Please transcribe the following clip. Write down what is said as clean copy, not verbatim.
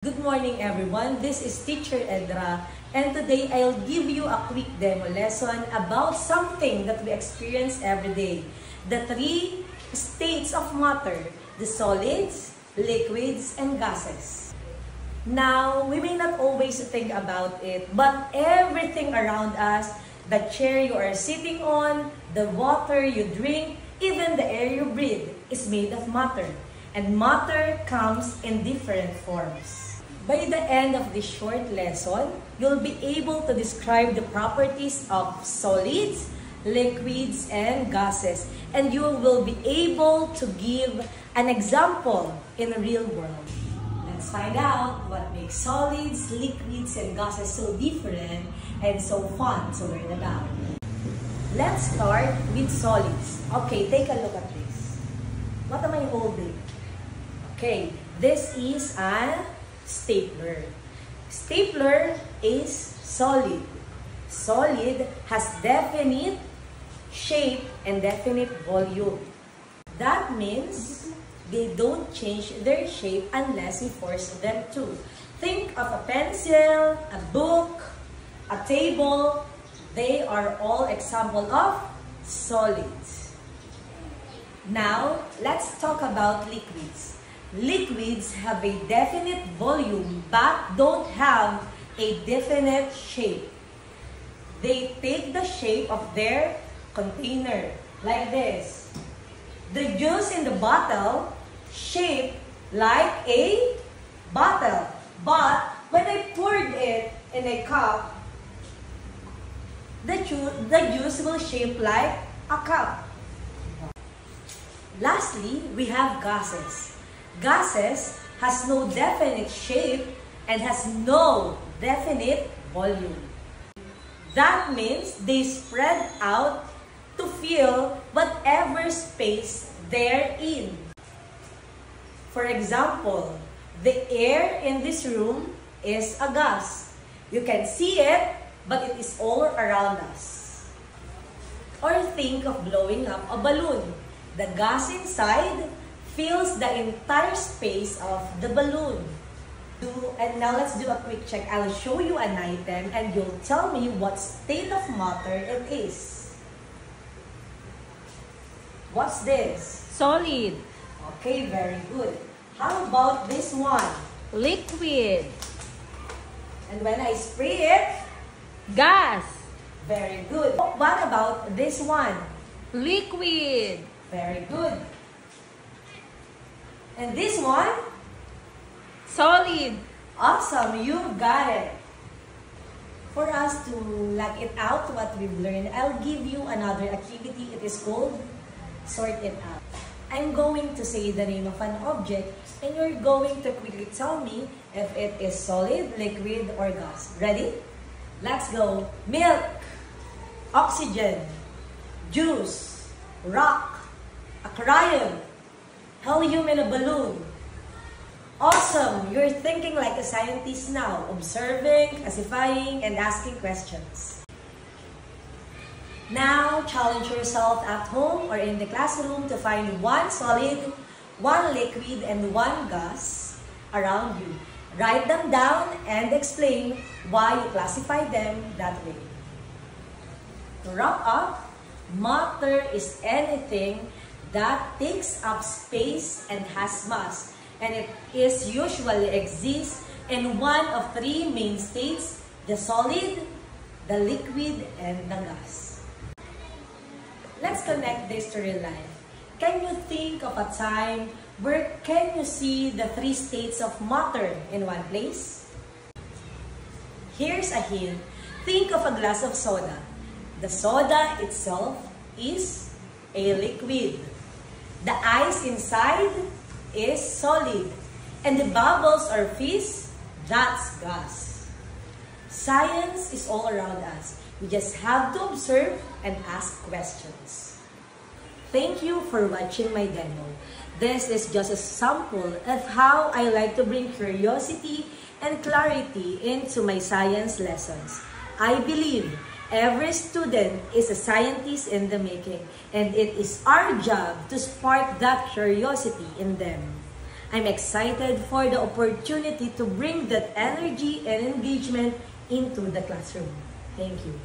Good morning everyone, this is Teacher Edra and today I'll give you a quick demo lesson about something that we experience every day. The three states of matter, the solids, liquids, and gases. Now, we may not always think about it, but everything around us, the chair you are sitting on, the water you drink, even the air you breathe is made of matter. And matter comes in different forms. By the end of this short lesson, you'll be able to describe the properties of solids, liquids, and gases. And you will be able to give an example in the real world. Let's find out what makes solids, liquids, and gases so different and so fun to learn about. Let's start with solids. Okay, take a look at this. What am I holding? Okay, this is a stapler. Stapler is solid. Solid has definite shape and definite volume. That means they don't change their shape unless you force them to. Think of a pencil, a book, a table. They are all examples of solids. Now, let's talk about liquids. Liquids have a definite volume but don't have a definite shape. They take the shape of their container like this. The juice in the bottle shaped like a bottle, but when I poured it in a cup, the juice will shape like a cup. Lastly, we have gases. Gases has no definite shape and has no definite volume. That means they spread out to fill whatever space they're in. For example, the air in this room is a gas. You can see it, but it is all around us. Or think of blowing up a balloon. The gas inside fills the entire space of the balloon. And now let's do a quick check. I'll show you an item and you'll tell me what state of matter it is. What's this? Solid. Okay, very good. How about this one? Liquid. And when I spray it? Gas. Very good. What about this one? Liquid. Very good. And this one? Solid. Awesome, you got it. For us to lock it out what we've learned, I'll give you another activity. It is called Sort It Out. I'm going to say the name of an object and you're going to quickly tell me if it is solid, liquid, or gas. Ready? Let's go. Milk, oxygen, juice, rock, a crayon, helium in a balloon. Awesome! You're thinking like a scientist now, observing, classifying, and asking questions. Now, challenge yourself at home or in the classroom to find one solid, one liquid, and one gas around you. Write them down and explain why you classify them that way. To wrap up, matter is anything that takes up space and has mass, and it is usually exists in one of three main states: the solid, the liquid, and the gas. Let's connect this to real life. Can you think of a time where can you see the three states of matter in one place? Here's a hint. Think of a glass of soda. The soda itself is a liquid. The ice inside is solid. And the bubbles or fizz, that's gas. Science is all around us. We just have to observe and ask questions. Thank you for watching my demo. This is just a sample of how I like to bring curiosity and clarity into my science lessons. I believe every student is a scientist in the making, and it is our job to spark that curiosity in them. I'm excited for the opportunity to bring that energy and engagement into the classroom. Thank you.